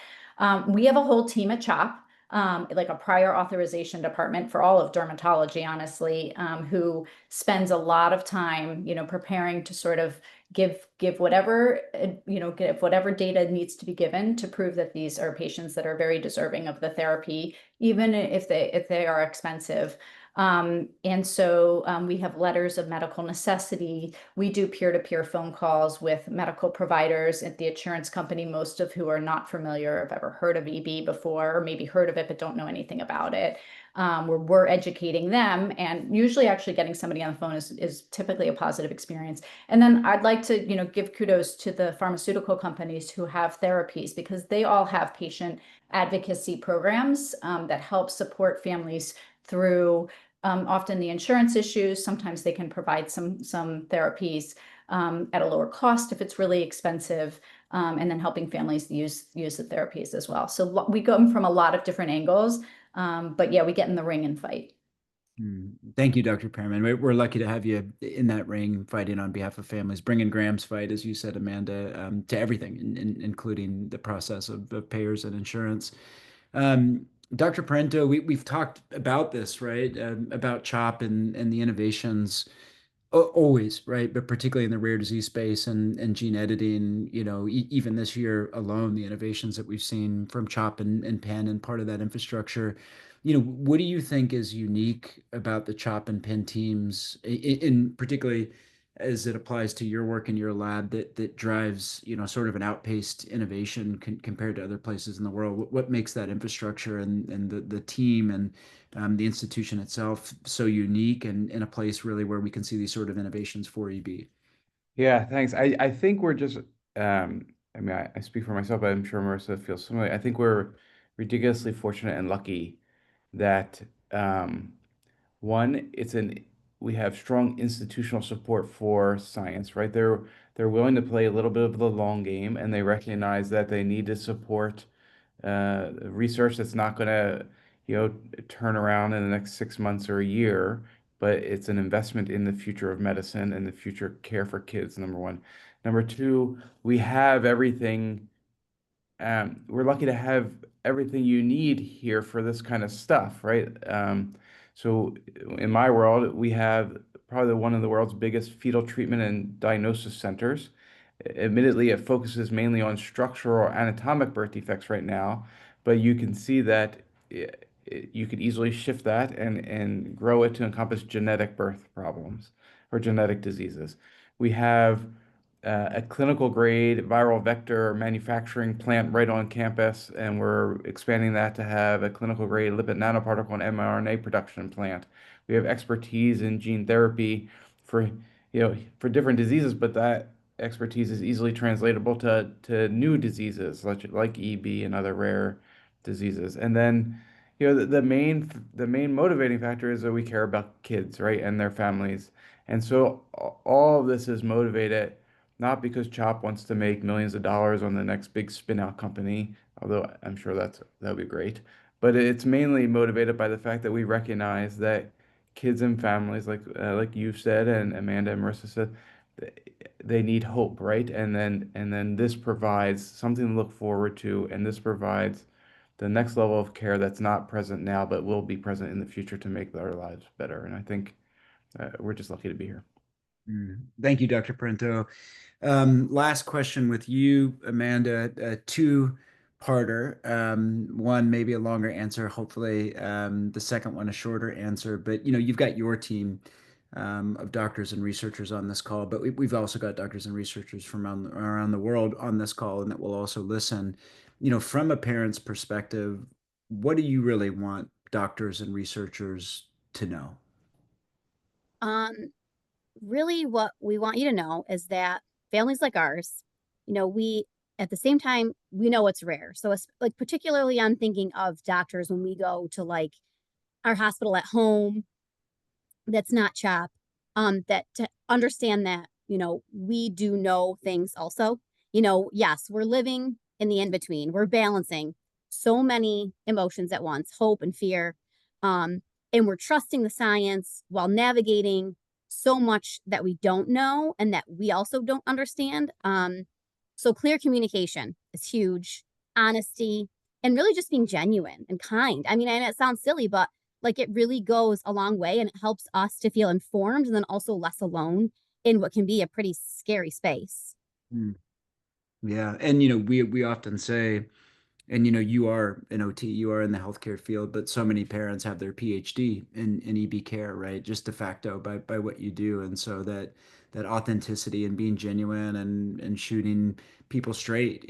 We have a whole team at CHOP, like a prior authorization department for all of dermatology, honestly, who spends a lot of time, preparing to sort of give whatever, give whatever data needs to be given to prove that these are patients that are very deserving of the therapy, even if they are expensive. And so we have letters of medical necessity. We do peer-to-peer phone calls with medical providers at the insurance company, most of who are not familiar, have ever heard of EB before, or maybe heard of it but don't know anything about it. Where we're educating them, and usually actually getting somebody on the phone is typically a positive experience. And then I'd like to, give kudos to the pharmaceutical companies who have therapies, because they all have patient advocacy programs that help support families through often the insurance issues. Sometimes they can provide some therapies at a lower cost if it's really expensive, and then helping families use the therapies as well. So we go from a lot of different angles, but yeah, we get in the ring and fight. Thank you, Dr. Perman. We're lucky to have you in that ring fighting on behalf of families, bringing Graham's fight, as you said, Amanda, to everything, including the process of payers and insurance. Dr. Peranteau, we've talked about this, right? About CHOP and the innovations always, right? But particularly in the rare disease space and gene editing, even this year alone, the innovations that we've seen from CHOP and PEN and part of that infrastructure, what do you think is unique about the CHOP and PEN teams, in particularly as it applies to your work in your lab that drives, sort of an outpaced innovation compared to other places in the world? What makes that infrastructure and the team and the institution itself so unique and in a place really where we can see these sort of innovations for EB? Yeah, thanks. I think we're just, I mean, I speak for myself, but I'm sure Marissa feels similarly. I think we're ridiculously fortunate and lucky that one, we have strong institutional support for science, right? They're willing to play a little bit of the long game, and they recognize that they need to support research that's not going to, turn around in the next 6 months or a year, but it's an investment in the future of medicine and the future care for kids, number one. Number two, we have everything. We're lucky to have everything you need here for this kind of stuff, right? So in my world, we have probably one of the world's biggest fetal treatment and diagnosis centers. Admittedly, it focuses mainly on structural or anatomic birth defects right now, but you can see that you could easily shift that and grow it to encompass genetic birth problems or genetic diseases. We have a clinical grade viral vector manufacturing plant right on campus, and we're expanding that to have a clinical grade lipid nanoparticle and mRNA production plant. We have expertise in gene therapy for, for different diseases, but that expertise is easily translatable to new diseases like EB and other rare diseases. And then, the main motivating factor is that we care about kids, right, and their families. And so all of this is motivated not because CHOP wants to make millions of dollars on the next big spin-out company, although I'm sure that'd be great. But it's mainly motivated by the fact that we recognize that kids and families, like you've said and Amanda and Marissa said, they need hope, right? And then this provides something to look forward to, and this provides the next level of care that's not present now, but will be present in the future to make our lives better. And I think we're just lucky to be here. Thank you, Dr. Parento. Last question with you, Amanda, a two-parter. One maybe a longer answer, hopefully. The second one a shorter answer. But you've got your team of doctors and researchers on this call, but we've also got doctors and researchers from around the world on this call, and that will also listen. From a parent's perspective, what do you really want doctors and researchers to know? Um, Really what we want you to know is that families like ours, we at the same time, we know it's rare. So it's like particularly I'm thinking of doctors when we go to like our hospital at home that's not CHOP, that to understand that, we do know things also. Yes, we're living in the in between. We're balancing so many emotions at once, hope and fear. And we're trusting the science while navigating so much that we don't know and that we also don't understand. So clear communication is huge, honesty, and really just being genuine and kind. I mean, and it sounds silly, but like it really goes a long way and it helps us to feel informed and then also less alone in what can be a pretty scary space. Mm. Yeah, and we often say And you are an OT, you are in the healthcare field, but so many parents have their PhD in EB care, right? Just de facto by what you do. And so that authenticity and being genuine and shooting people straight,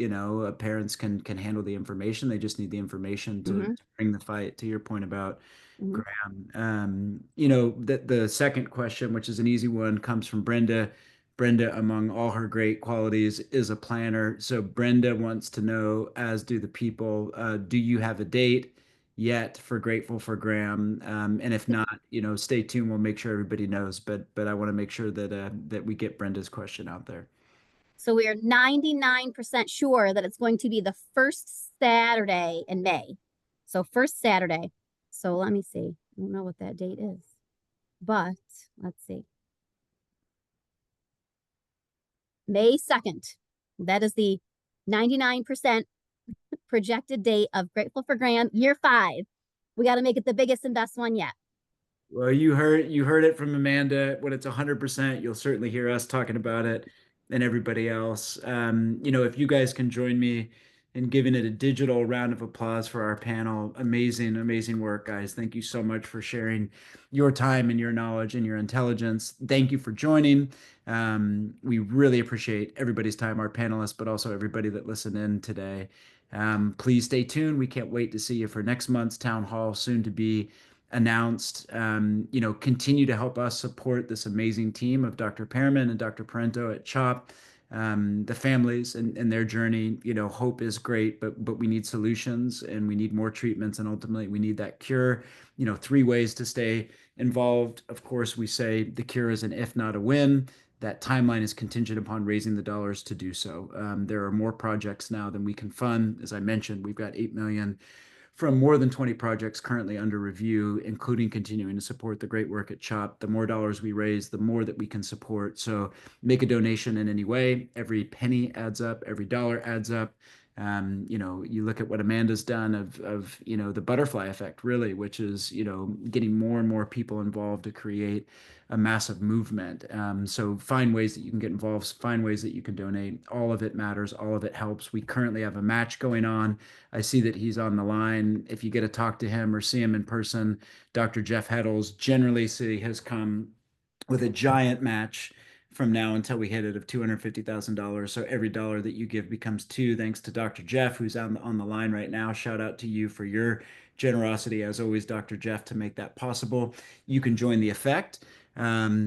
parents can handle the information. They just need the information to Hmm. bring the fight. To your point about Hmm. Graham, the second question, which is an easy one, comes from Brenda. Brenda, among all her great qualities, is a planner. So Brenda wants to know, as do the people, do you have a date yet for Grateful for Graham? And if not, stay tuned. We'll make sure everybody knows. But I want to make sure that we get Brenda's question out there. So we are 99% sure that it's going to be the first Saturday in May. So first Saturday. So let me see. I don't know what that date is, but let's see. May 2nd. That is the 99% projected date of Grateful for Graham, year 5. We got to make it the biggest and best one yet. Well, you heard it from Amanda. When it's 100%, you'll certainly hear us talking about it and everybody else. If you guys can join me in giving it a digital round of applause for our panel. Amazing, amazing work, guys. Thank you so much for sharing your time and your knowledge and your intelligence. Thank you for joining. We really appreciate everybody's time, our panelists, but also everybody that listened in today. Please stay tuned. We can't wait to see you for next month's town hall, soon to be announced. Continue to help us support this amazing team of Dr. Perman and Dr. Peranteau at CHOP. The families and their journey, hope is great, but we need solutions and we need more treatments, and ultimately we need that cure. 3 ways to stay involved. Of course, we say the cure is an if not a when. That timeline is contingent upon raising the dollars to do so. There are more projects now than we can fund. As I mentioned, we've got 8 million from more than 20 projects currently under review, including continuing to support the great work at CHOP. The more dollars we raise, the more that we can support. So make a donation in any way. Every penny adds up, every dollar adds up. You look at what Amanda's done of the butterfly effect, really, which is, getting more and more people involved to create a massive movement. So find ways that you can get involved, find ways that you can donate. All of it matters. All of it helps. We currently have a match going on. I see that he's on the line. If you get to talk to him or see him in person, Dr. Jeff Heddles generally has come with a giant match from now until we hit it of $250,000. So every dollar that you give becomes two, thanks to Dr. Jeff, who's on the line right now. Shout out to you for your generosity, as always, Dr. Jeff, to make that possible. You can join the effect,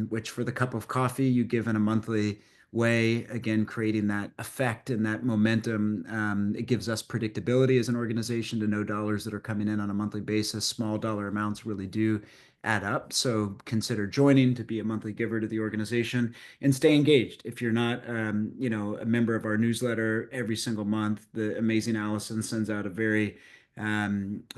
which for the cup of coffee you give in a monthly way, again, creating that effect and that momentum. It gives us predictability as an organization to know dollars that are coming in on a monthly basis. Small dollar amounts really do add up. So consider joining to be a monthly giver to the organization and stay engaged. If you're not, a member of our newsletter every single month, the amazing Allison sends out a very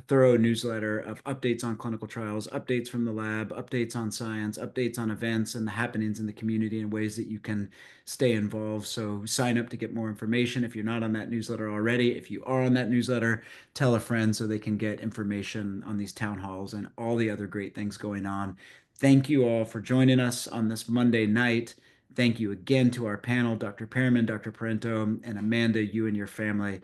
thorough newsletter of updates on clinical trials, updates from the lab, updates on science, updates on events and the happenings in the community and ways that you can stay involved. So sign up to get more information if you're not on that newsletter already. If you are on that newsletter, tell a friend so they can get information on these town halls and all the other great things going on. Thank you all for joining us on this Monday night. Thank you again to our panel, Dr. Perman, Dr. Peranteau, and Amanda, you and your family.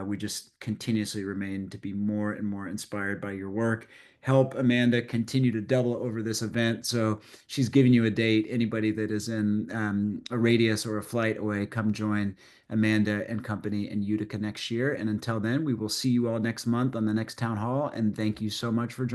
We just continuously remain to be more and more inspired by your work. Help Amanda continue to double over this event. So she's giving you a date. Anybody that is in a radius or a flight away, come join Amanda and company in Utica next year. And until then, we will see you all next month on the next town hall. And thank you so much for joining.